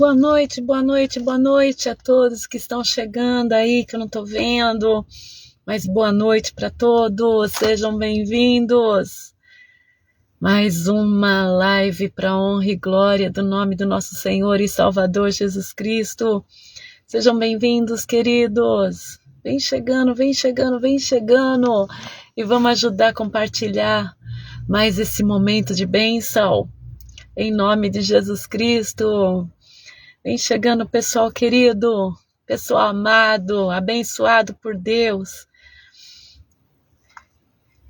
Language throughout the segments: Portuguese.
boa noite, boa noite, boa noite a todos que estão chegando aí, que eu não estou vendo, mas boa noite para todos, sejam bem-vindos. Mais uma live para honra e glória do nome do nosso Senhor e Salvador Jesus Cristo. Sejam bem-vindos, queridos. Vem chegando, vem chegando, vem chegando. E vamos ajudar a compartilhar mais esse momento de bênção. Em nome de Jesus Cristo. Vem chegando, pessoal querido, pessoal amado, abençoado por Deus.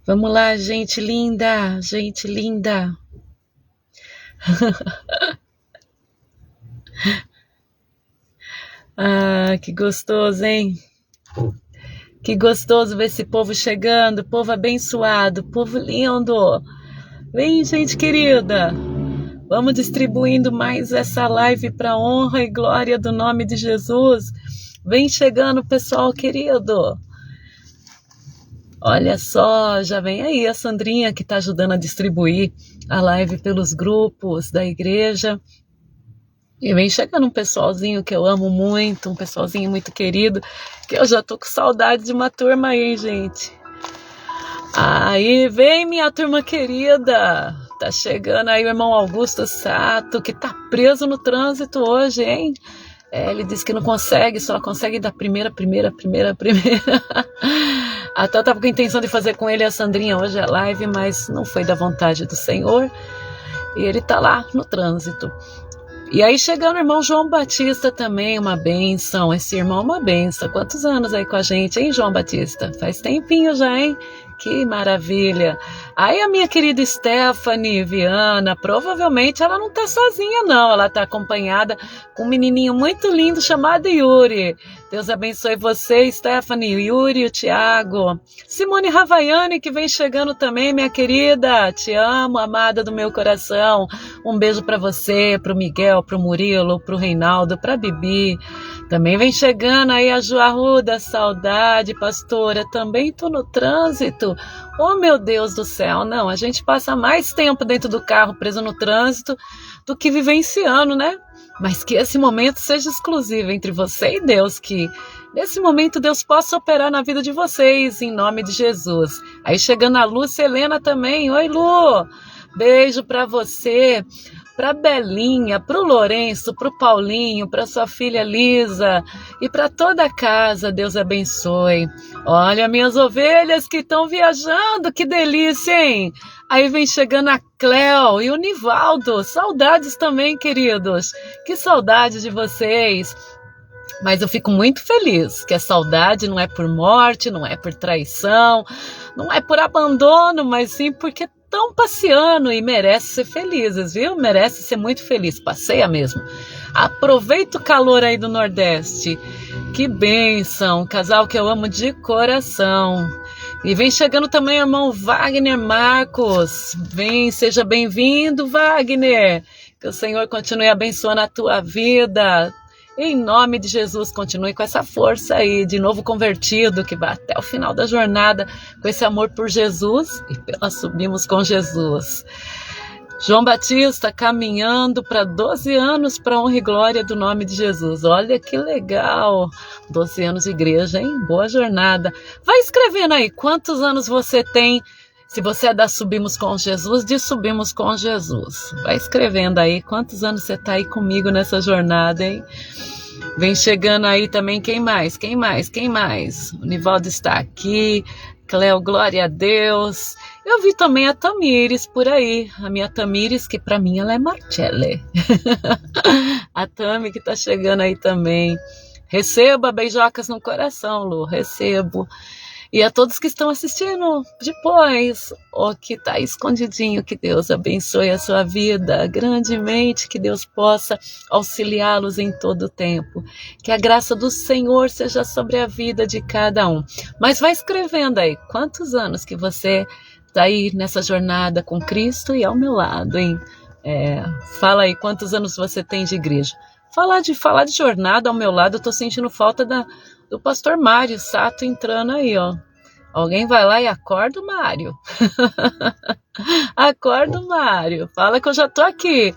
Vamos lá, gente linda, gente linda. Que gostoso, hein? Que gostoso ver esse povo chegando, povo abençoado, povo lindo. Vem, gente querida. Vamos distribuindo mais essa live para honra e glória do nome de Jesus. Vem chegando, pessoal querido. Olha só, já vem aí a Sandrinha que está ajudando a distribuir a live pelos grupos da igreja. E vem chegando um pessoalzinho que eu amo muito, um pessoalzinho muito querido, que eu já tô com saudade de uma turma aí, gente. Aí vem minha turma querida. Tá chegando aí o irmão Augusto Sato, que tá preso no trânsito hoje, hein? Ele disse que não consegue, só consegue da primeira. Até eu tava com a intenção de fazer com ele e a Sandrinha hoje a live, mas não foi da vontade do Senhor. E ele tá lá no trânsito. E aí chegando o irmão João Batista também, uma bênção. Esse irmão é uma bênção. Quantos anos aí com a gente, hein, João Batista? Faz tempinho já, hein? Que maravilha. Aí a minha querida Stephanie Viana, provavelmente ela não tá sozinha não, ela tá acompanhada com um menininho muito lindo chamado Yuri. Deus abençoe você, Stephanie, Yuri, o Tiago. Simone Ravaiani, que vem chegando também, minha querida. Te amo, amada do meu coração. Um beijo para você, pro Miguel, pro Murilo, pro Reinaldo, pra Bibi. Também vem chegando aí a Ju Arruda, saudade, pastora. Também tô no trânsito. Oh, meu Deus do céu, não. A gente passa mais tempo dentro do carro, preso no trânsito, do que vivenciando, né? Mas que esse momento seja exclusivo entre você e Deus, que nesse momento Deus possa operar na vida de vocês, em nome de Jesus. Aí chegando a Lúcia Helena também. Oi, Lu! Beijo para você, para Belinha, para o Lourenço, para o Paulinho, para sua filha Lisa e para toda a casa. Deus abençoe. Olha, minhas ovelhas que estão viajando, que delícia, hein? Aí vem chegando a Cleo e o Nivaldo. Saudades também, queridos. Que saudade de vocês. Mas eu fico muito feliz que a saudade não é por morte, não é por traição, não é por abandono, mas sim porque estão passeando e merece ser felizes, viu? Merece ser muito feliz. Passeia mesmo. Aproveita o calor aí do Nordeste. Que bênção. Casal que eu amo de coração. E vem chegando também o irmão Wagner Marcos. Vem, seja bem-vindo, Wagner. Que o Senhor continue abençoando a tua vida. Em nome de Jesus, continue com essa força aí, de novo convertido, que vai até o final da jornada, com esse amor por Jesus, e nós subimos com Jesus. João Batista caminhando para 12 anos para honra e glória do nome de Jesus. Olha que legal, 12 anos de igreja, hein? Boa jornada. Vai escrevendo aí, quantos anos você tem? Se você é da Subimos com Jesus, diz Subimos com Jesus. Vai escrevendo aí, quantos anos você está aí comigo nessa jornada, hein? Vem chegando aí também, quem mais? Quem mais? Quem mais? O Nivaldo está aqui, Cleo, glória a Deus. Eu vi também a Tamires por aí, a minha Tamires, que para mim ela é Marcelle. A Tami que está chegando aí também. Receba beijocas no coração, Lu, recebo. E a todos que estão assistindo depois, ou que está escondidinho, que Deus abençoe a sua vida grandemente, que Deus possa auxiliá-los em todo o tempo. Que a graça do Senhor seja sobre a vida de cada um. Mas vai escrevendo aí, quantos anos que você está aí nessa jornada com Cristo e ao meu lado, hein? Fala aí, quantos anos você tem de igreja? Falar de jornada ao meu lado, eu estou sentindo falta do pastor Mário Sato entrando aí, ó. Alguém vai lá e acorda o Mário. Acorda o Mário. Fala que eu já tô aqui.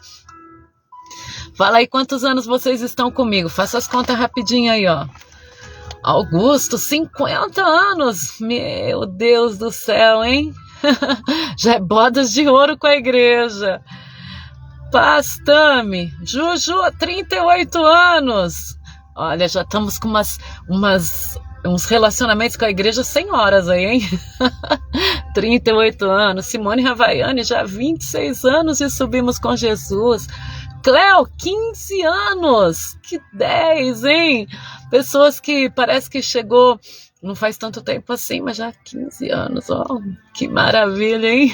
Fala aí quantos anos vocês estão comigo. Faça as contas rapidinho aí, ó. Augusto, 50 anos. Meu Deus do céu, hein? Já é bodas de ouro com a igreja. Pastame, Juju, 38 anos. Olha, já estamos com uns relacionamentos com a igreja sem horas aí, hein? 38 anos. Simone Ravaiani, já 26 anos e subimos com Jesus. Cleo, 15 anos. Que 10, hein? Pessoas que parece que chegou não faz tanto tempo assim, mas já 15 anos. Ó, que maravilha, hein?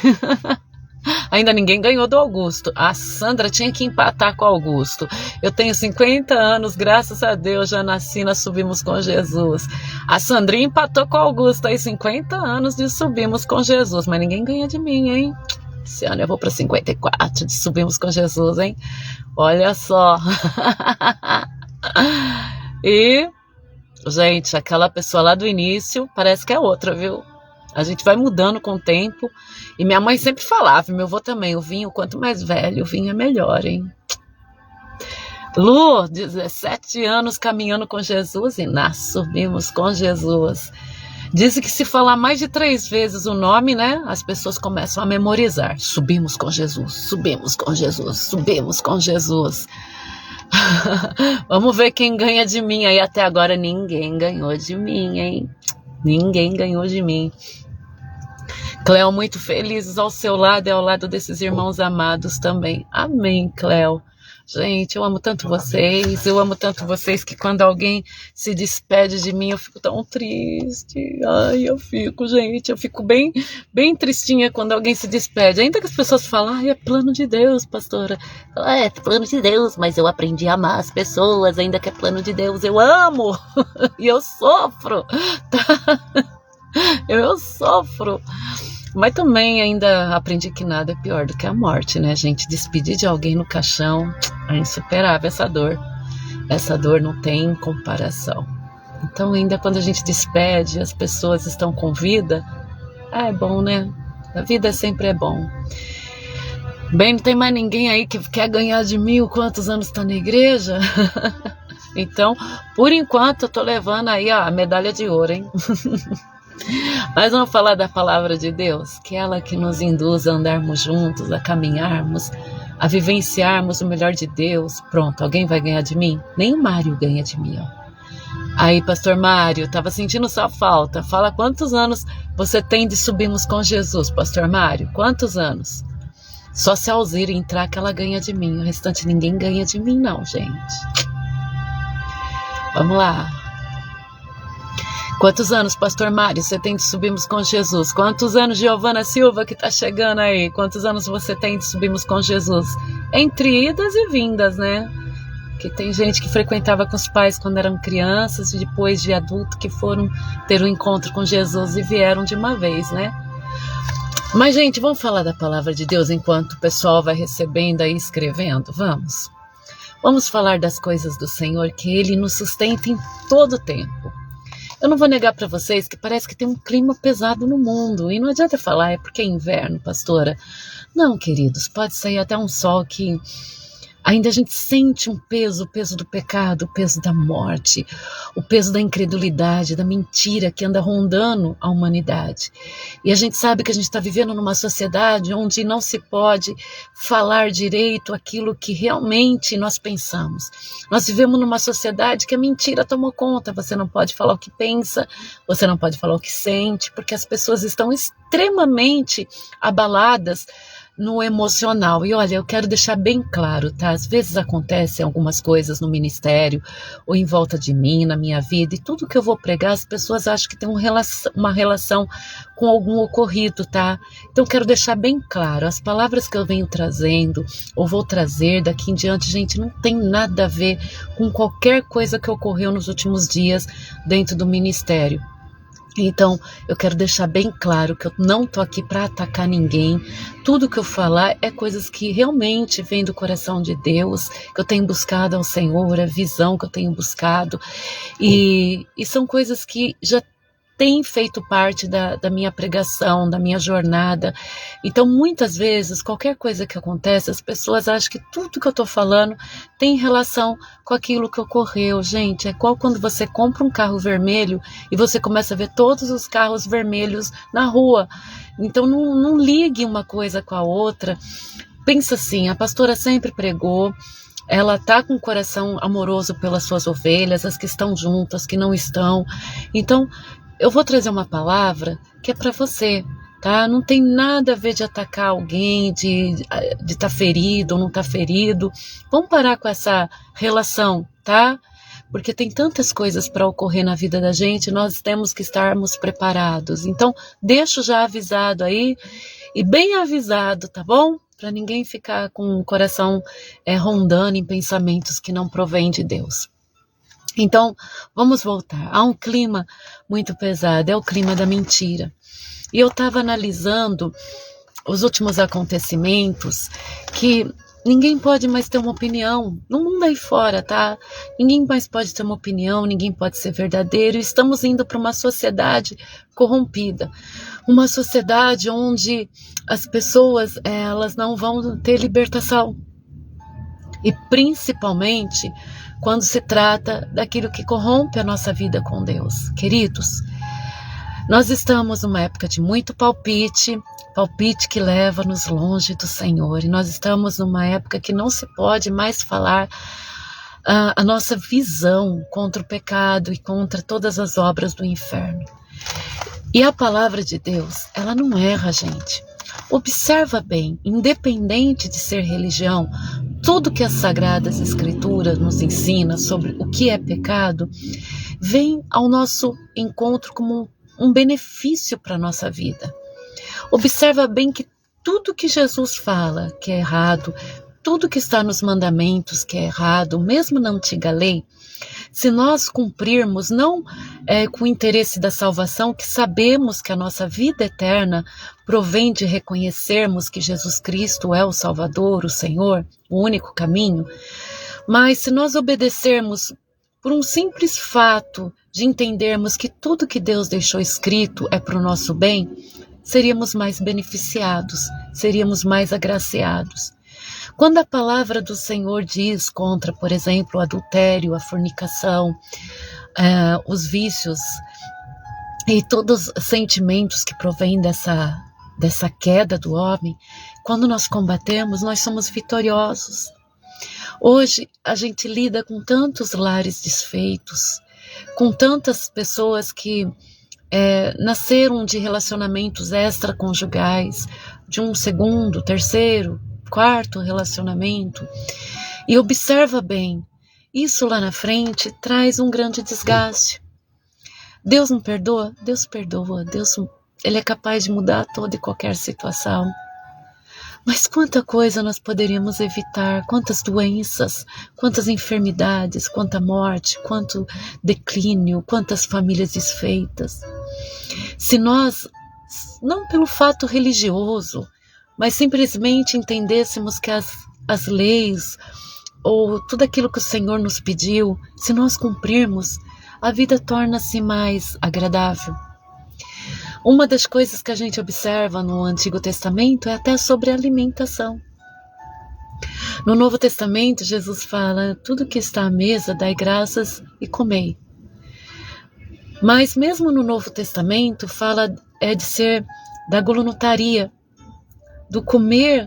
Ainda ninguém ganhou do Augusto. A Sandra tinha que empatar com o Augusto. Eu tenho 50 anos, graças a Deus, já nasci, nós subimos com Jesus. A Sandrinha empatou com o Augusto, aí 50 anos de subimos com Jesus, mas ninguém ganha de mim, hein? Esse ano eu vou para 54 de subimos com Jesus, hein? Olha só. E, gente, aquela pessoa lá do início parece que é outra, viu? A gente vai mudando com o tempo. E minha mãe sempre falava, meu avô também, o vinho, quanto mais velho, o vinho é melhor, hein? Lu, 17 anos caminhando com Jesus e nós subimos com Jesus. Dizem que se falar mais de 3 vezes o nome, né, as pessoas começam a memorizar. Subimos com Jesus, subimos com Jesus, subimos com Jesus. Vamos ver quem ganha de mim. Aí até agora ninguém ganhou de mim, hein? Ninguém ganhou de mim. Cleo, muito felizes ao seu lado e ao lado desses irmãos amados também. Amém, Cleo. Gente, eu amo tanto vocês que quando alguém se despede de mim, eu fico tão triste. Ai, eu fico bem, bem tristinha quando alguém se despede. Ainda que as pessoas falam, ai, é plano de Deus, pastora. É plano de Deus, mas eu aprendi a amar as pessoas, ainda que é plano de Deus, eu amo. E eu sofro, tá? Eu sofro. Mas também ainda aprendi que nada é pior do que a morte, né, gente? Despedir de alguém no caixão é insuperável essa dor. Essa dor não tem comparação. Então ainda quando a gente despede, as pessoas estão com vida, é bom, né? A vida sempre é bom. Bem, não tem mais ninguém aí que quer ganhar de mim quantos anos está na igreja? Então, por enquanto, eu tô levando aí ó, a medalha de ouro, hein? Mas vamos falar da palavra de Deus, que é ela que nos induz a andarmos juntos, a caminharmos, a vivenciarmos o melhor de Deus. Pronto, alguém vai ganhar de mim? Nem o Mário ganha de mim, ó. Aí, pastor Mário, tava sentindo sua falta. Fala quantos anos você tem de subirmos com Jesus, pastor Mário? Quantos anos? Só se a Alzira entrar que ela ganha de mim. O restante ninguém ganha de mim não, gente. Vamos lá. Quantos anos, pastor Mário, você tem de subirmos com Jesus? Quantos anos, Giovana Silva, que tá chegando aí? Quantos anos você tem de subirmos com Jesus? Entre idas e vindas, né? Que tem gente que frequentava com os pais quando eram crianças e depois de adulto que foram ter um encontro com Jesus e vieram de uma vez, né? Mas, gente, vamos falar da palavra de Deus enquanto o pessoal vai recebendo aí, escrevendo? Vamos. Vamos falar das coisas do Senhor, que Ele nos sustenta em todo o tempo. Eu não vou negar para vocês que parece que tem um clima pesado no mundo. E não adianta falar, é porque é inverno, pastora. Não, queridos, pode sair até um sol que ainda a gente sente o peso do pecado, o peso da morte, o peso da incredulidade, da mentira que anda rondando a humanidade. E a gente sabe que a gente está vivendo numa sociedade onde não se pode falar direito aquilo que realmente nós pensamos. Nós vivemos numa sociedade que a mentira tomou conta. Você não pode falar o que pensa, você não pode falar o que sente, porque as pessoas estão extremamente abaladas no emocional. E olha, eu quero deixar bem claro, tá? Às vezes acontecem algumas coisas no ministério ou em volta de mim, na minha vida, e tudo que eu vou pregar, as pessoas acham que tem uma relação com algum ocorrido, tá? Então quero deixar bem claro, as palavras que eu venho trazendo ou vou trazer daqui em diante, gente, não tem nada a ver com qualquer coisa que ocorreu nos últimos dias dentro do ministério. Então, eu quero deixar bem claro que eu não tô aqui para atacar ninguém. Tudo que eu falar é coisas que realmente vêm do coração de Deus, que eu tenho buscado ao Senhor, a visão que eu tenho buscado. E são coisas que já tem feito parte da minha pregação, da minha jornada. Então, muitas vezes, qualquer coisa que acontece, as pessoas acham que tudo que eu estou falando tem relação com aquilo que ocorreu. Gente, é igual quando você compra um carro vermelho e você começa a ver todos os carros vermelhos na rua. Então, não ligue uma coisa com a outra. Pensa assim, a pastora sempre pregou, ela está com o coração amoroso pelas suas ovelhas, as que estão juntas, as que não estão. Então, eu vou trazer uma palavra que é para você, tá? Não tem nada a ver de atacar alguém, de estar ferido ou não estar ferido. Vamos parar com essa relação, tá? Porque tem tantas coisas para ocorrer na vida da gente, nós temos que estarmos preparados. Então, deixo já avisado aí, e bem avisado, tá bom? Para ninguém ficar com o coração rondando em pensamentos que não provêm de Deus. Então, vamos voltar. Há um clima muito pesado, é o clima da mentira. E eu estava analisando os últimos acontecimentos, que ninguém pode mais ter uma opinião, no mundo aí fora, tá? Ninguém mais pode ter uma opinião, ninguém pode ser verdadeiro. Estamos indo para uma sociedade corrompida, uma sociedade onde as pessoas elas não vão ter libertação. E principalmente quando se trata daquilo que corrompe a nossa vida com Deus. Queridos, nós estamos numa época de muito palpite que leva-nos longe do Senhor. E nós estamos numa época que não se pode mais falar a nossa visão contra o pecado e contra todas as obras do inferno. E a palavra de Deus, ela não erra, gente. Observa bem, independente de ser religião, tudo que as Sagradas Escrituras nos ensina sobre o que é pecado, vem ao nosso encontro como um benefício para a nossa vida. Observa bem que tudo que Jesus fala que é errado, tudo que está nos mandamentos que é errado, mesmo na antiga lei, se nós cumprirmos, não com o interesse da salvação, que sabemos que a nossa vida eterna provém de reconhecermos que Jesus Cristo é o Salvador, o Senhor, o único caminho, mas se nós obedecermos por um simples fato de entendermos que tudo que Deus deixou escrito é para o nosso bem, seríamos mais beneficiados, seríamos mais agraciados. Quando a palavra do Senhor diz contra, por exemplo, o adultério, a fornicação, os vícios e todos os sentimentos que provêm dessa queda do homem, quando nós combatemos, nós somos vitoriosos. Hoje a gente lida com tantos lares desfeitos, com tantas pessoas que nasceram de relacionamentos extraconjugais, de um segundo, terceiro, quarto relacionamento. E observa bem, isso lá na frente traz um grande desgaste. Deus não perdoa? Deus perdoa. Ele é capaz de mudar toda e qualquer situação. Mas quanta coisa nós poderíamos evitar, quantas doenças, quantas enfermidades, quanta morte, quanto declínio, quantas famílias desfeitas. Se nós, não pelo fato religioso, mas simplesmente entendêssemos que as leis ou tudo aquilo que o Senhor nos pediu, se nós cumprirmos, a vida torna-se mais agradável. Uma das coisas que a gente observa no Antigo Testamento é até sobre a alimentação. No Novo Testamento, Jesus fala, tudo que está à mesa, dai graças e comei. Mas mesmo no Novo Testamento, fala de ser da glutonaria, do comer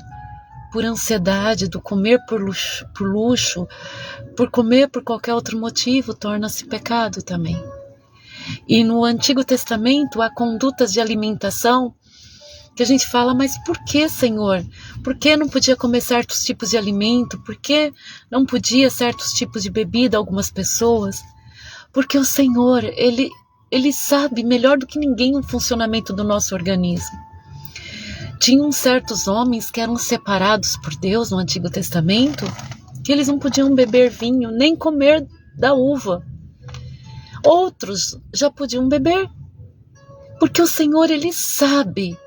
por ansiedade, do comer por luxo, por comer por qualquer outro motivo, torna-se pecado também. E no Antigo Testamento há condutas de alimentação que a gente fala, mas por que, Senhor? Por que não podia comer certos tipos de alimento? Por que não podia certos tipos de bebida algumas pessoas? Porque o Senhor, Ele sabe melhor do que ninguém o funcionamento do nosso organismo. Tinham certos homens que eram separados por Deus no Antigo Testamento, que eles não podiam beber vinho, nem comer da uva. Outros já podiam beber, porque o Senhor, Ele sabe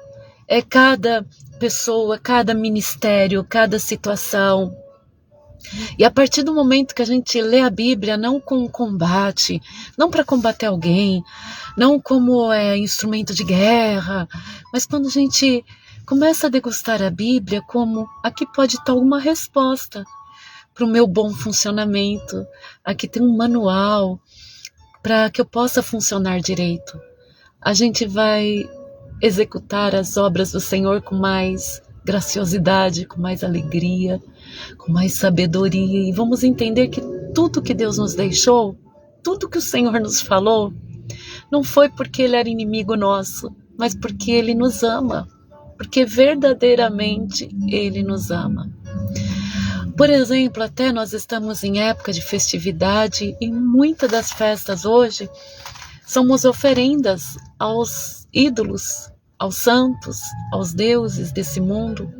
cada pessoa, cada ministério, cada situação. E a partir do momento que a gente lê a Bíblia, não com combate, não para combater alguém, não como instrumento de guerra, mas quando a gente começa a degustar a Bíblia como aqui pode estar uma resposta para o meu bom funcionamento, aqui tem um manual para que eu possa funcionar direito. A gente vai executar as obras do Senhor com mais graciosidade, com mais alegria, com mais sabedoria, e vamos entender que tudo que Deus nos deixou, tudo que o Senhor nos falou, não foi porque Ele era inimigo nosso, mas porque Ele nos ama, porque verdadeiramente Ele nos ama. Por exemplo, até nós estamos em época de festividade e muitas das festas hoje somos oferendas aos ídolos, aos santos, aos deuses desse mundo,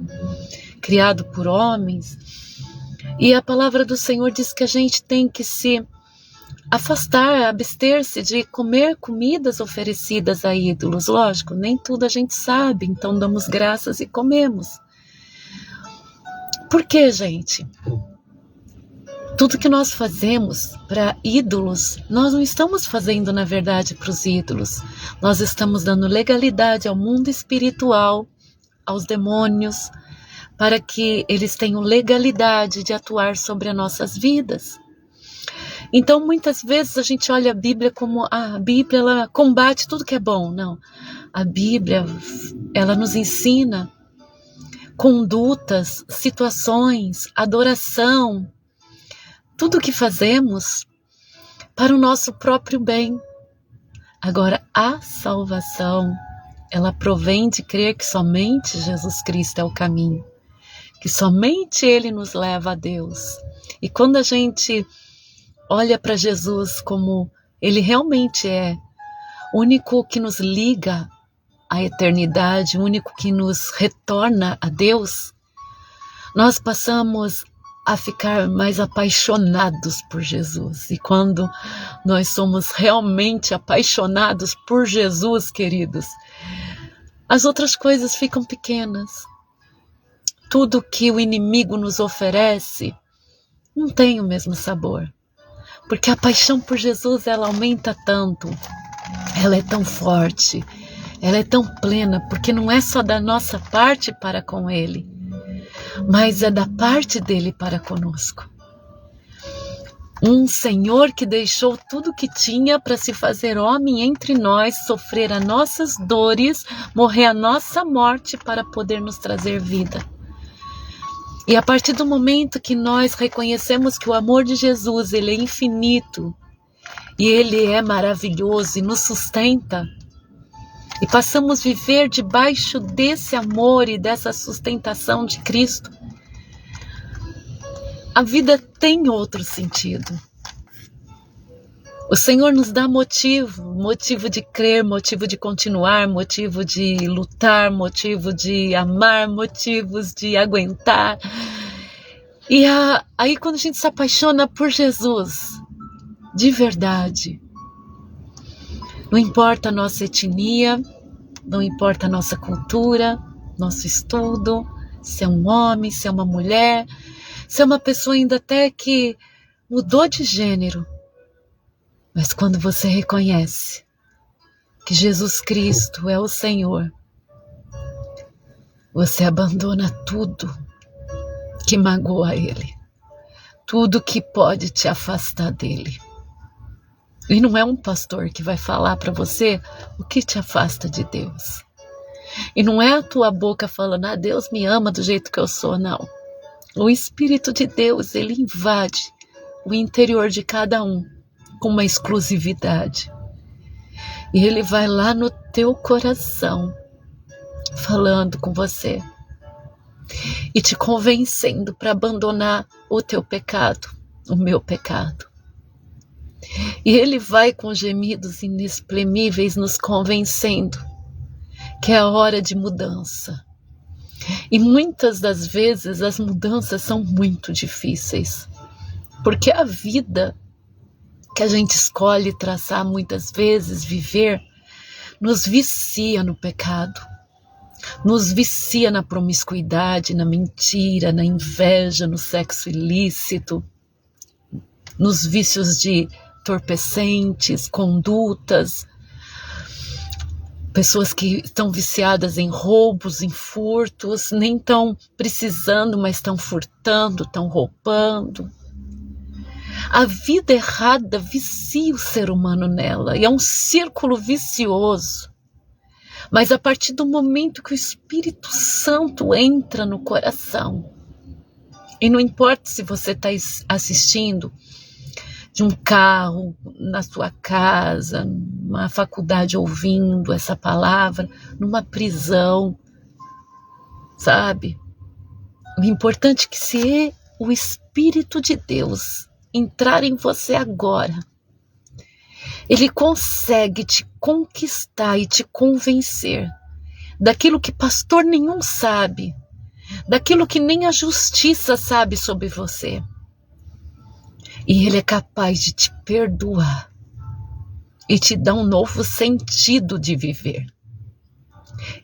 criado por homens. E a palavra do Senhor diz que a gente tem que se afastar, abster-se de comer comidas oferecidas a ídolos. Lógico, nem tudo a gente sabe, então damos graças e comemos. Por quê, gente? Tudo que nós fazemos para ídolos, nós não estamos fazendo, na verdade, para os ídolos. Nós estamos dando legalidade ao mundo espiritual, aos demônios, para que eles tenham legalidade de atuar sobre as nossas vidas. Então, muitas vezes a gente olha a Bíblia como a Bíblia ela combate tudo que é bom. Não, a Bíblia ela nos ensina condutas, situações, adoração, tudo o que fazemos para o nosso próprio bem. Agora, a salvação, ela provém de crer que somente Jesus Cristo é o caminho, que somente Ele nos leva a Deus. E quando a gente olha para Jesus como Ele realmente é, o único que nos liga à eternidade, o único que nos retorna a Deus, nós passamos a ficar mais apaixonados por Jesus. E quando nós somos realmente apaixonados por Jesus, queridos, as outras coisas ficam pequenas. Tudo que o inimigo nos oferece não tem o mesmo sabor. Porque a paixão por Jesus, ela aumenta tanto, ela é tão forte, ela é tão plena, porque não é só da nossa parte para com Ele, mas é da parte dele para conosco. Um Senhor que deixou tudo o que tinha para se fazer homem entre nós, sofrer as nossas dores, morrer a nossa morte para poder nos trazer vida. E a partir do momento que nós reconhecemos que o amor de Jesus ele é infinito e Ele é maravilhoso e nos sustenta, e passamos a viver debaixo desse amor e dessa sustentação de Cristo, a vida tem outro sentido. O Senhor nos dá motivo de crer, motivo de continuar, motivo de lutar, motivo de amar, motivos de aguentar. E aí quando a gente se apaixona por Jesus, de verdade, não importa a nossa etnia, não importa a nossa cultura, nosso estudo, se é um homem, se é uma mulher, se é uma pessoa ainda até que mudou de gênero. Mas quando você reconhece que Jesus Cristo é o Senhor, você abandona tudo que magoa Ele, tudo que pode te afastar dEle. E não é um pastor que vai falar para você o que te afasta de Deus. E não é a tua boca falando, Deus me ama do jeito que eu sou, não. O Espírito de Deus, ele invade o interior de cada um com uma exclusividade. E ele vai lá no teu coração, falando com você e te convencendo para abandonar o teu pecado, o meu pecado. E ele vai com gemidos inexprimíveis nos convencendo que é a hora de mudança. E muitas das vezes as mudanças são muito difíceis, porque a vida que a gente escolhe traçar muitas vezes, viver, nos vicia no pecado, nos vicia na promiscuidade, na mentira, na inveja, no sexo ilícito, nos vícios de entorpecentes, condutas, Pessoas que estão viciadas em roubos, em furtos, nem estão precisando, mas estão furtando, estão roubando. A vida errada vicia o ser humano nela, e é um círculo vicioso. Mas a partir do momento que o Espírito Santo entra no coração, e não importa se você está assistindo de um carro, na sua casa, numa faculdade ouvindo essa palavra, numa prisão, sabe? O importante é que se o Espírito de Deus entrar em você agora, ele consegue te conquistar e te convencer daquilo que pastor nenhum sabe, daquilo que nem a justiça sabe sobre você. E ele é capaz de te perdoar e te dar um novo sentido de viver.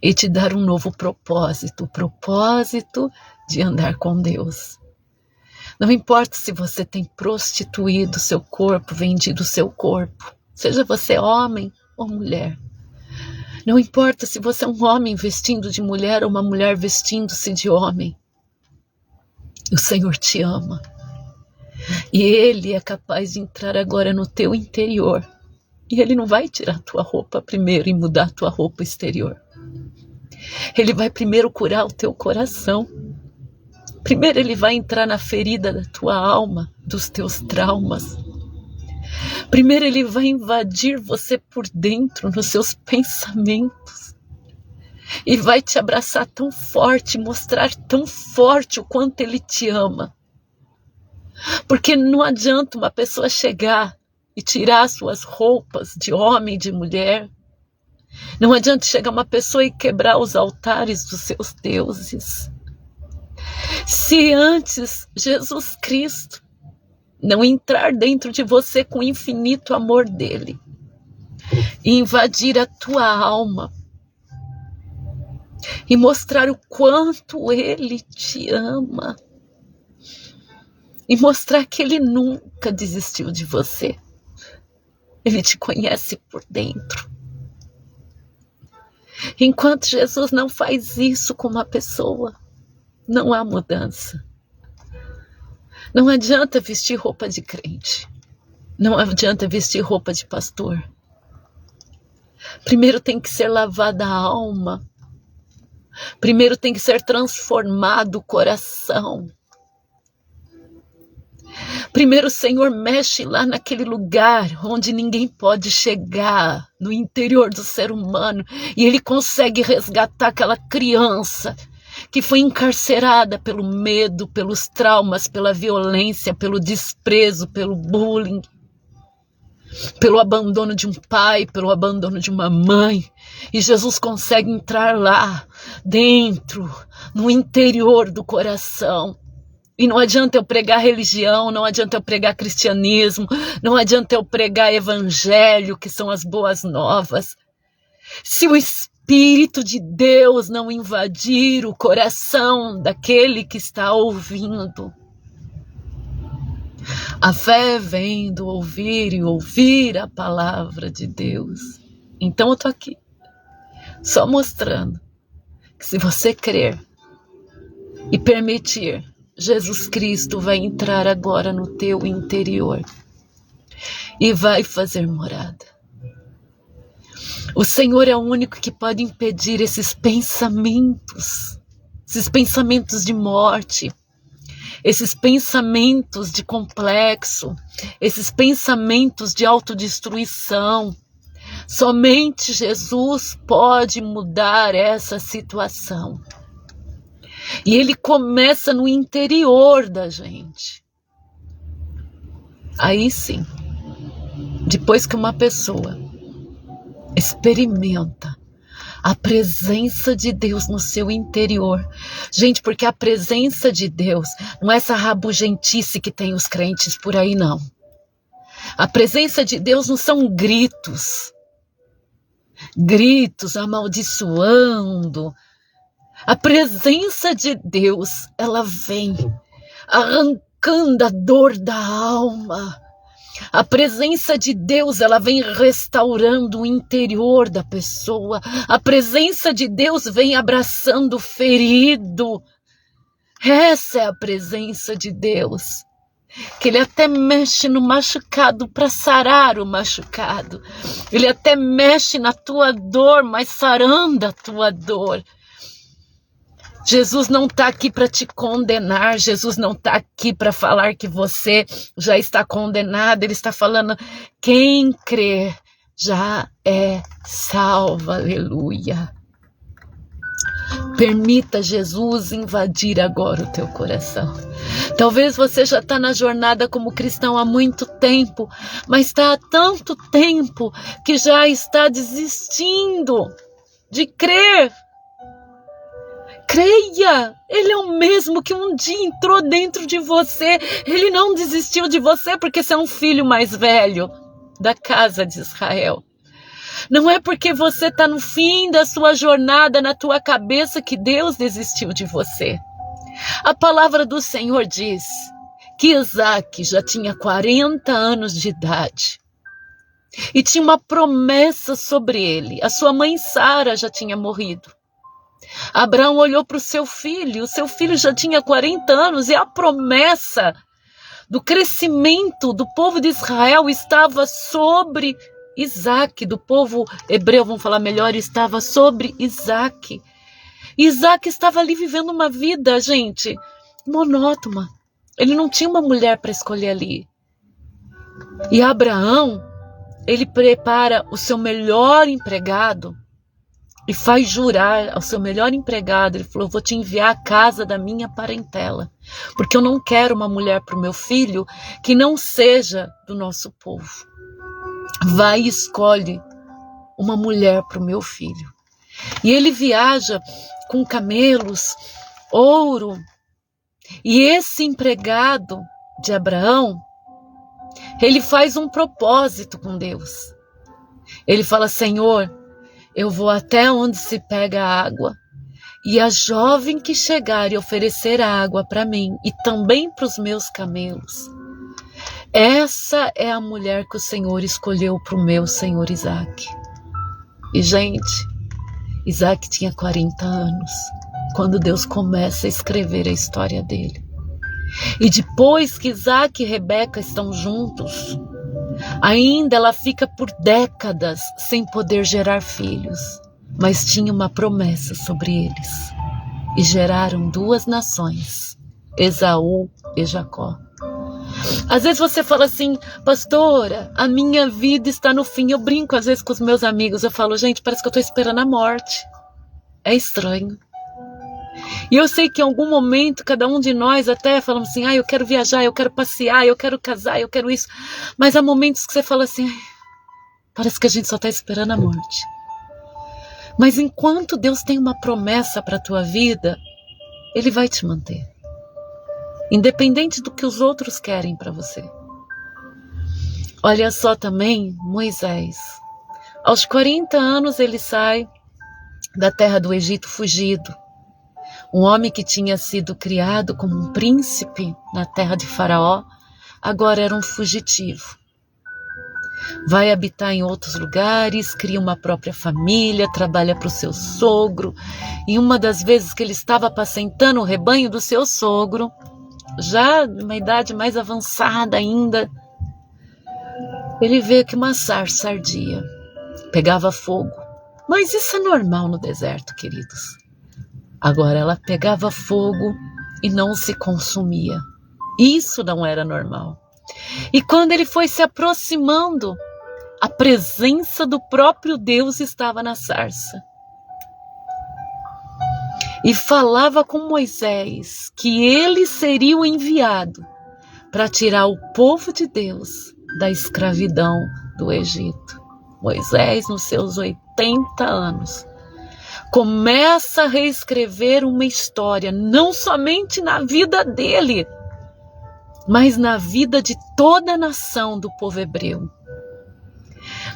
E te dar um novo propósito, o propósito de andar com Deus. Não importa se você tem prostituído seu corpo, vendido seu corpo, seja você homem ou mulher. Não importa se você é um homem vestindo de mulher ou uma mulher vestindo-se de homem. O Senhor te ama. E Ele é capaz de entrar agora no teu interior. E Ele não vai tirar a tua roupa primeiro e mudar a tua roupa exterior. Ele vai primeiro curar o teu coração. Primeiro Ele vai entrar na ferida da tua alma, dos teus traumas. Primeiro Ele vai invadir você por dentro, nos seus pensamentos. E vai te abraçar tão forte, mostrar tão forte o quanto Ele te ama. Porque não adianta uma pessoa chegar e tirar suas roupas de homem e de mulher. Não adianta chegar uma pessoa e quebrar os altares dos seus deuses. Se antes Jesus Cristo não entrar dentro de você com o infinito amor dele e invadir a tua alma e mostrar o quanto ele te ama e mostrar que ele nunca desistiu de você. Ele te conhece por dentro. Enquanto Jesus não faz isso com uma pessoa, não há mudança. Não adianta vestir roupa de crente. Não adianta vestir roupa de pastor. Primeiro tem que ser lavada a alma. Primeiro tem que ser transformado o coração. Primeiro o Senhor mexe lá naquele lugar onde ninguém pode chegar, no interior do ser humano, e Ele consegue resgatar aquela criança que foi encarcerada pelo medo, pelos traumas, pela violência, pelo desprezo, pelo bullying, pelo abandono de um pai, pelo abandono de uma mãe. E Jesus consegue entrar lá dentro, no interior do coração. E não adianta eu pregar religião, não adianta eu pregar cristianismo, não adianta eu pregar evangelho, que são as boas novas. Se o Espírito de Deus não invadir o coração daquele que está ouvindo. A fé vem do ouvir e ouvir a palavra de Deus. Então eu estou aqui, só mostrando que se você crer e permitir, Jesus Cristo vai entrar agora no teu interior e vai fazer morada. O Senhor é o único que pode impedir esses pensamentos de morte, esses pensamentos de complexo, esses pensamentos de autodestruição. Somente Jesus pode mudar essa situação. E Ele começa no interior da gente. Aí sim, depois que uma pessoa experimenta a presença de Deus no seu interior. Gente, porque a presença de Deus não é essa rabugentice que tem os crentes por aí, não. A presença de Deus não são gritos amaldiçoando. A presença de Deus, ela vem arrancando a dor da alma, A presença de Deus, ela vem restaurando o interior da pessoa. A presença de Deus vem abraçando o ferido. Essa é a presença de Deus. Que Ele até mexe no machucado para sarar o machucado. Ele até mexe na tua dor, mas sarando a tua dor. Jesus não está aqui para te condenar. Jesus não está aqui para falar que você já está condenado. Ele está falando, quem crê já é salvo. Aleluia. Permita Jesus invadir agora o teu coração. Talvez você já está na jornada como cristão há muito tempo, mas está há tanto tempo que já está desistindo de crer. Creia, Ele é o mesmo que um dia entrou dentro de você. Ele não desistiu de você porque você é um filho mais velho da casa de Israel. Não é porque você está no fim da sua jornada na tua cabeça que Deus desistiu de você. A palavra do Senhor diz que Isaac já tinha 40 anos de idade e tinha uma promessa sobre ele. A sua mãe Sara já tinha morrido. Abraão olhou para o seu filho já tinha 40 anos e a promessa do crescimento do povo de Israel estava sobre Isaac, do povo hebreu, vamos falar melhor, estava sobre Isaac. Isaac estava ali vivendo uma vida, gente, monótona. Ele não tinha uma mulher para escolher ali. E Abraão, ele prepara o seu melhor empregado e faz jurar ao seu melhor empregado. Ele falou, vou te enviar à casa da minha parentela, porque eu não quero uma mulher para o meu filho que não seja do nosso povo. Vai e escolhe uma mulher para o meu filho. E ele viaja com camelos, ouro. E esse empregado de Abraão, ele faz um propósito com Deus. Ele fala, Senhor, eu vou até onde se pega a água. E a jovem que chegar e oferecer a água para mim e também para os meus camelos, essa é a mulher que o Senhor escolheu para o meu Senhor Isaac. E, gente, Isaac tinha 40 anos quando Deus começa a escrever a história dele. E depois que Isaac e Rebeca estão juntos, ainda ela fica por décadas sem poder gerar filhos, mas tinha uma promessa sobre eles. E geraram 2 nações, Esaú e Jacó. Às vezes você fala assim, pastora, a minha vida está no fim. Eu brinco às vezes com os meus amigos, eu falo, gente, parece que eu estou esperando a morte. É estranho. E eu sei que em algum momento, cada um de nós até falamos assim, eu quero viajar, eu quero passear, eu quero casar, eu quero isso. Mas há momentos que você fala assim, parece que a gente só está esperando a morte. Mas enquanto Deus tem uma promessa para a tua vida, Ele vai te manter. Independente do que os outros querem para você. Olha só também Moisés. Aos 40 anos ele sai da terra do Egito fugido. Um homem que tinha sido criado como um príncipe na terra de Faraó, agora era um fugitivo. Vai habitar em outros lugares, cria uma própria família, trabalha para o seu sogro. E uma das vezes que ele estava apacentando o rebanho do seu sogro, já numa idade mais avançada ainda, ele vê que uma sarça ardia, pegava fogo. Mas isso é normal no deserto, queridos. Agora ela pegava fogo e não se consumia. Isso não era normal. E quando ele foi se aproximando, a presença do próprio Deus estava na sarça. E falava com Moisés que ele seria o enviado para tirar o povo de Deus da escravidão do Egito. Moisés, nos seus 80 anos, começa a reescrever uma história, não somente na vida dele, mas na vida de toda a nação do povo hebreu.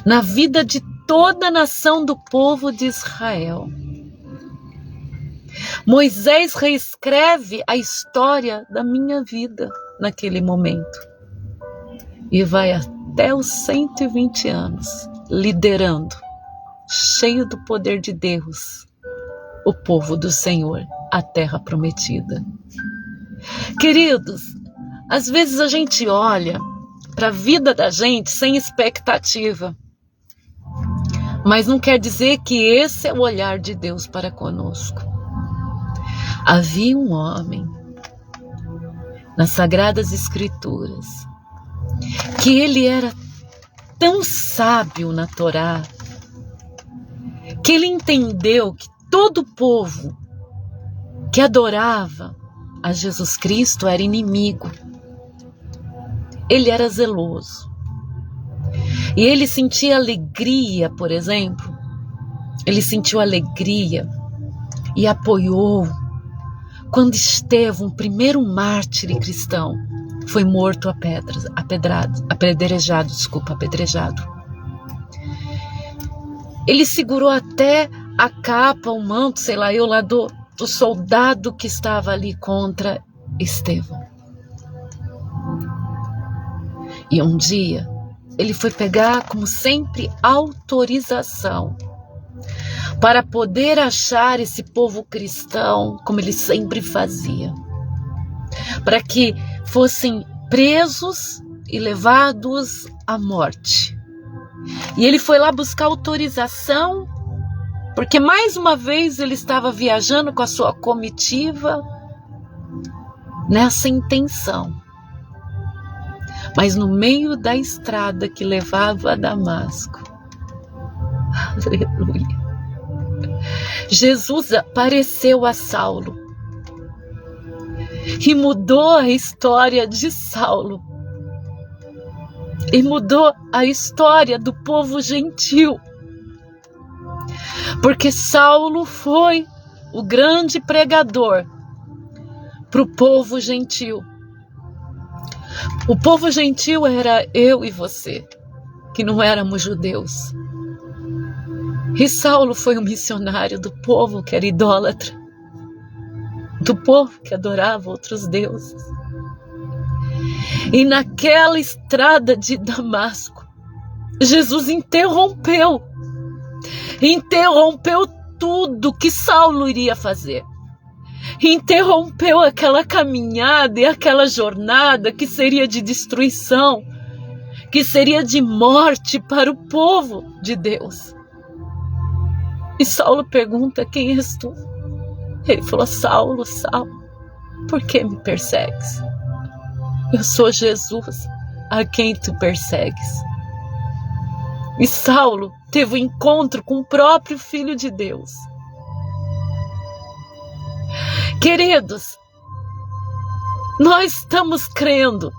Na vida de toda a nação do povo de Israel. Moisés reescreve a história da minha vida naquele momento. e vai até os 120 anos, liderando, cheio do poder de Deus, o povo do Senhor, a terra prometida. Queridos, às vezes a gente olha para a vida da gente sem expectativa, mas não quer dizer que esse é o olhar de Deus para conosco. Havia um homem nas Sagradas Escrituras que ele era tão sábio na Torá que ele entendeu que todo o povo que adorava a Jesus Cristo era inimigo. Ele era zeloso. E ele sentia alegria, por exemplo. Ele sentiu alegria e apoiou quando Estevão, o primeiro mártir cristão, foi morto apedrejado. Ele segurou até a capa, o manto, sei lá eu, lá do soldado que estava ali contra Estevão. E um dia, ele foi pegar, como sempre, autorização para poder achar esse povo cristão, como ele sempre fazia, para que fossem presos e levados à morte. E ele foi lá buscar autorização, porque mais uma vez ele estava viajando com a sua comitiva nessa intenção. Mas no meio da estrada que levava a Damasco, aleluia, Jesus apareceu a Saulo e mudou a história de Saulo e mudou a história do povo gentil, porque Saulo foi o grande pregador para o povo gentil. O povo gentil era eu e você, que não éramos judeus. E Saulo foi um missionário do povo que era idólatra, do povo que adorava outros deuses. E naquela estrada de Damasco, Jesus interrompeu tudo que Saulo iria fazer. Interrompeu aquela caminhada e aquela jornada que seria de destruição, que seria de morte para o povo de Deus. E Saulo pergunta: quem és tu? Ele falou: Saulo, Saulo, por que me persegues? Eu sou Jesus, a quem tu persegues. E Saulo teve um encontro com o próprio Filho de Deus. Queridos, nós estamos crendo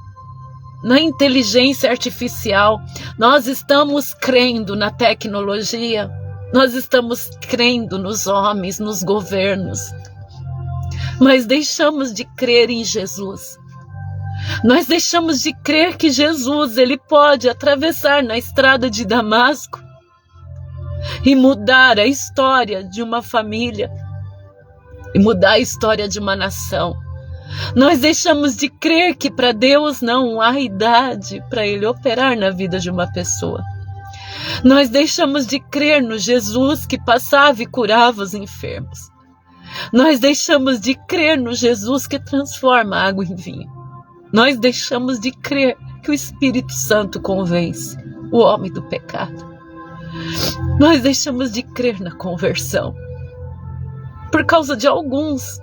na inteligência artificial, nós estamos crendo na tecnologia, nós estamos crendo nos homens, nos governos, mas deixamos de crer em Jesus. Nós deixamos de crer que Jesus, ele pode atravessar na estrada de Damasco e mudar a história de uma família, e mudar a história de uma nação. Nós deixamos de crer que para Deus não há idade para ele operar na vida de uma pessoa. Nós deixamos de crer no Jesus que passava e curava os enfermos. Nós deixamos de crer no Jesus que transforma a água em vinho. Nós deixamos de crer que o Espírito Santo convence o homem do pecado. Nós deixamos de crer na conversão por causa de alguns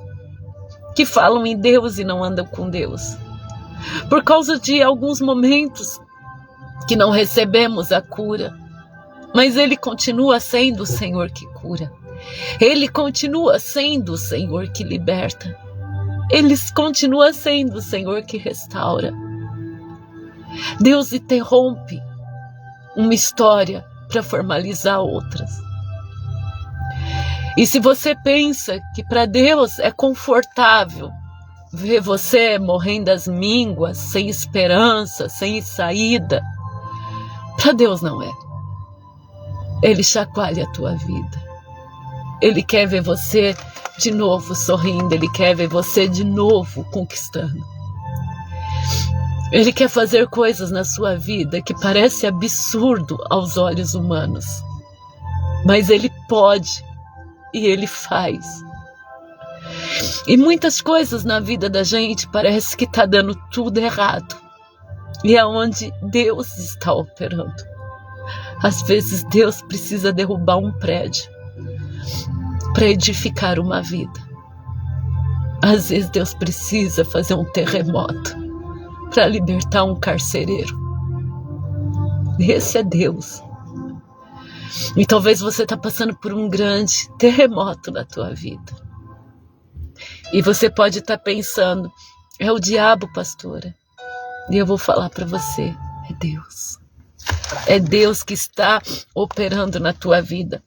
que falam em Deus e não andam com Deus. Por causa de alguns momentos que não recebemos a cura. Mas Ele continua sendo o Senhor que cura. Ele continua sendo o Senhor que liberta. Ele continua sendo o Senhor que restaura. Deus interrompe uma história para formalizar outras. E se você pensa que para Deus é confortável ver você morrendo às mínguas, sem esperança, sem saída, para Deus não é. Ele chacoalha a tua vida. Ele quer ver você de novo sorrindo, Ele quer ver você de novo conquistando. Ele quer fazer coisas na sua vida que parece absurdo aos olhos humanos. Mas Ele pode e Ele faz. E muitas coisas na vida da gente parece que está dando tudo errado. E é onde Deus está operando. Às vezes Deus precisa derrubar um prédio para edificar uma vida. Às vezes Deus precisa fazer um terremoto para libertar um carcereiro. Esse é Deus. E talvez você está passando por um grande terremoto na tua vida. E você pode estar pensando, é o diabo, pastora. E eu vou falar para você, é Deus. É Deus que está operando na tua vida.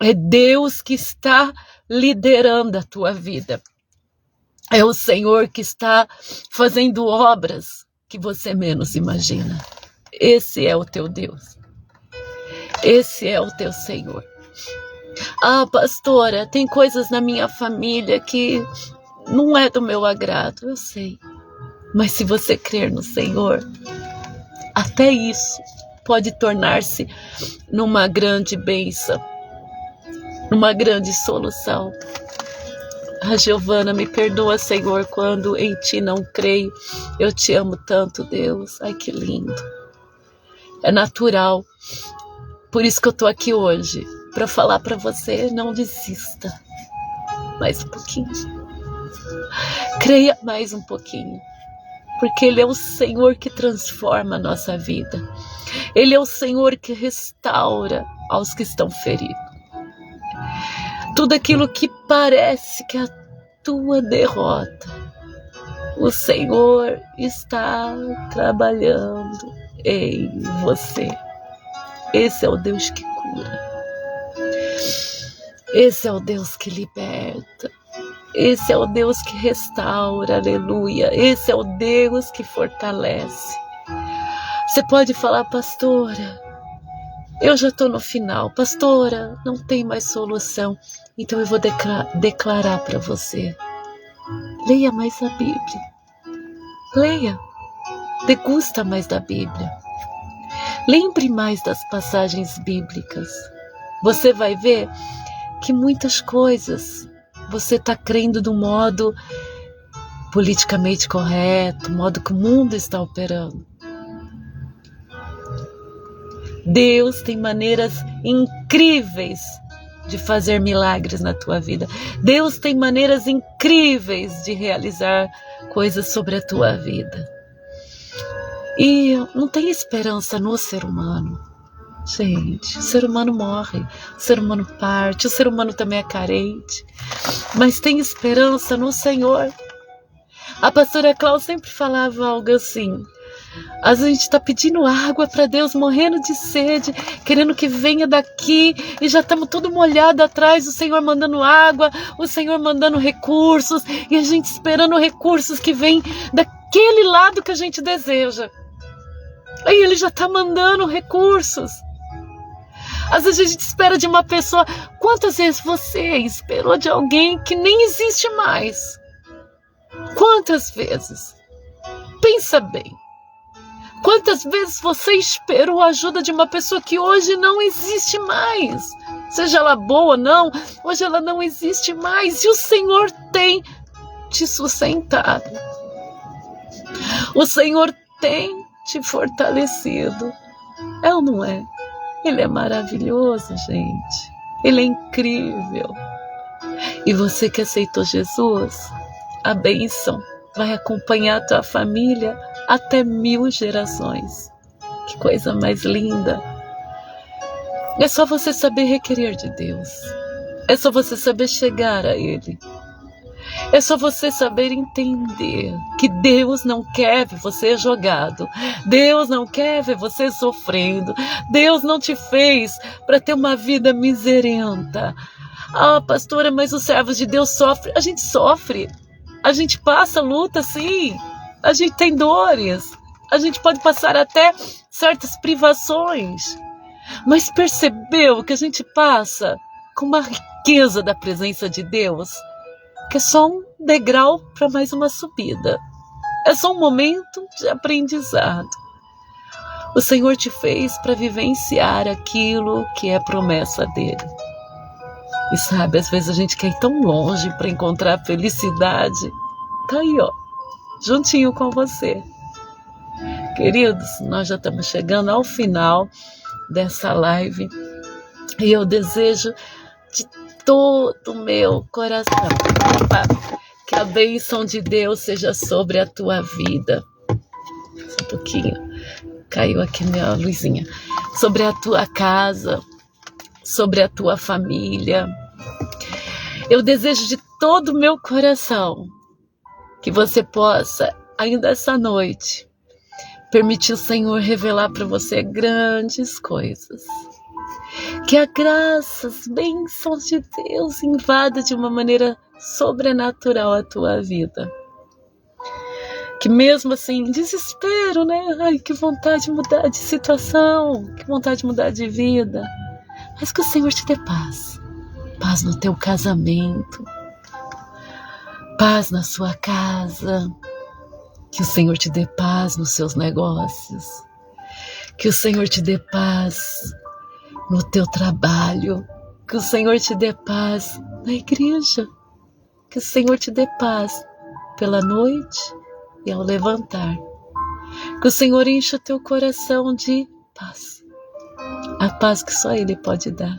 É Deus que está liderando a tua vida. É o Senhor que está fazendo obras que você menos imagina. Esse é o teu Deus. Esse é o teu Senhor. Ah, pastora, tem coisas na minha família que não é do meu agrado, eu sei. Mas se você crer no Senhor, até isso pode tornar-se numa grande bênção, numa grande solução. Ah, Giovana, me perdoa, Senhor, quando em Ti não creio. Eu Te amo tanto, Deus. Ai, que lindo. É natural. Por isso que eu estou aqui hoje, para falar para você, não desista. Mais um pouquinho. Creia mais um pouquinho. Porque Ele é o Senhor que transforma a nossa vida. Ele é o Senhor que restaura aos que estão feridos. Tudo aquilo que parece que é a tua derrota, o Senhor está trabalhando em você. Esse é o Deus que cura. Esse é o Deus que liberta. Esse é o Deus que restaura, aleluia. Esse é o Deus que fortalece. Você pode falar, pastora, eu já estou no final. Pastora, não tem mais solução. Então eu vou declarar para você. Leia mais a Bíblia. Leia. Degusta mais da Bíblia. Lembre mais das passagens bíblicas. Você vai ver que muitas coisas você está crendo do modo politicamente correto, modo que o mundo está operando. Deus tem maneiras incríveis de fazer milagres na tua vida. Deus tem maneiras incríveis de realizar coisas sobre a tua vida. E não tem esperança no ser humano. Gente, o ser humano morre, o ser humano parte, o ser humano também é carente. Mas tem esperança no Senhor. A pastora Cláudia sempre falava algo assim. Às vezes a gente está pedindo água para Deus, morrendo de sede, querendo que venha daqui, e já estamos tudo molhado atrás, o Senhor mandando água, o Senhor mandando recursos, e a gente esperando recursos que vêm daquele lado que a gente deseja. Aí Ele já está mandando recursos. Às vezes a gente espera de uma pessoa. Quantas vezes você esperou de alguém que nem existe mais? Quantas vezes? Pensa bem. Quantas vezes você esperou a ajuda de uma pessoa que hoje não existe mais? Seja ela boa ou não, hoje ela não existe mais. E o Senhor tem te sustentado. O Senhor tem te fortalecido. É ou não é? Ele é maravilhoso, gente. Ele é incrível. E você que aceitou Jesus, a bênção vai acompanhar a tua família até 1000 gerações. Que coisa mais linda. É só você saber requerer de Deus. É só você saber chegar a Ele. É só você saber entender que Deus não quer ver você jogado. Deus não quer ver você sofrendo. Deus não te fez para ter uma vida miserenta. Ah, pastora, mas os servos de Deus sofrem. A gente sofre. A gente passa luta, sim. A gente tem dores. A gente pode passar até certas privações. Mas percebeu que a gente passa com uma riqueza da presença de Deus, que é só um degrau para mais uma subida. É só um momento de aprendizado. O Senhor te fez para vivenciar aquilo que é promessa dele. E sabe, às vezes a gente quer ir tão longe para encontrar felicidade. Tá aí, ó, juntinho com você. Queridos, nós já estamos chegando ao final dessa live. E eu desejo de todo o meu coração que a bênção de Deus seja sobre a tua vida. Só um pouquinho. Caiu aqui minha luzinha. Sobre a tua casa, sobre a tua família. Eu desejo de todo o meu coração que você possa, ainda essa noite, permitir o Senhor revelar para você grandes coisas. Que a graça, as bênçãos de Deus invada de uma maneira sobrenatural a tua vida. Que mesmo assim, desespero, né? Ai, que vontade de mudar de situação, que vontade de mudar de vida. Mas que o Senhor te dê paz. Paz no teu casamento. Paz na sua casa. Que o Senhor te dê paz nos seus negócios. Que o Senhor te dê paz no teu trabalho. Que o Senhor te dê paz na igreja. Que o Senhor te dê paz pela noite e ao levantar. Que o Senhor encha o teu coração de paz. A paz que só Ele pode dar.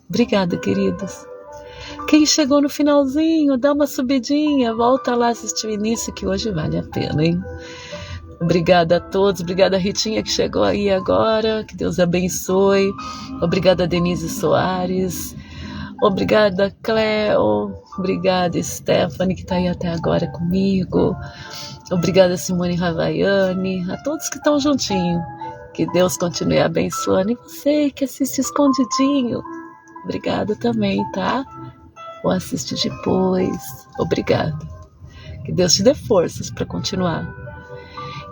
Obrigada, queridos. Quem chegou no finalzinho, dá uma subidinha, volta lá assistir o início que hoje vale a pena, hein? Obrigada a todos, obrigada a Ritinha que chegou aí agora, que Deus abençoe. Obrigada a Denise Soares. Obrigada, Cleo. Obrigada, Stephanie, que está aí até agora comigo. Obrigada, Simone Ravaiani. A todos que estão juntinho. Que Deus continue abençoando. E você que assiste escondidinho, obrigada também, tá? Ou assiste depois. Obrigada. Que Deus te dê forças para continuar.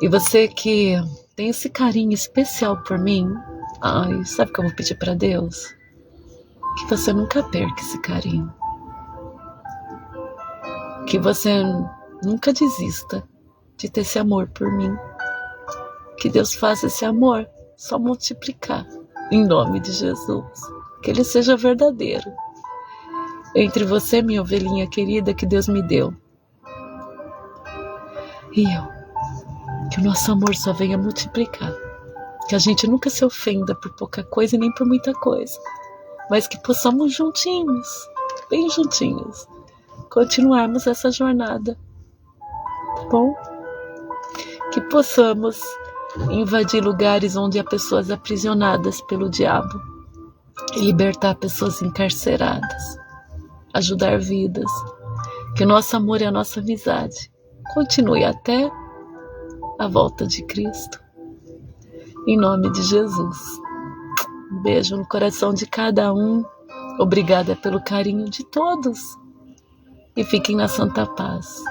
E você que tem esse carinho especial por mim, ai, sabe o que eu vou pedir para Deus? Que você nunca perca esse carinho. Que você nunca desista de ter esse amor por mim. Que Deus faça esse amor só multiplicar, em nome de Jesus. Que ele seja verdadeiro. Entre você, minha ovelhinha querida, que Deus me deu, e eu. Que o nosso amor só venha multiplicar. Que a gente nunca se ofenda por pouca coisa e nem por muita coisa. Mas que possamos juntinhos, bem juntinhos, continuarmos essa jornada. Tá bom? Que possamos invadir lugares onde há pessoas aprisionadas pelo diabo. E libertar pessoas encarceradas. Ajudar vidas. Que o nosso amor e a nossa amizade continue até a volta de Cristo. Em nome de Jesus. Um beijo no coração de cada um. Obrigada pelo carinho de todos. E fiquem na santa paz.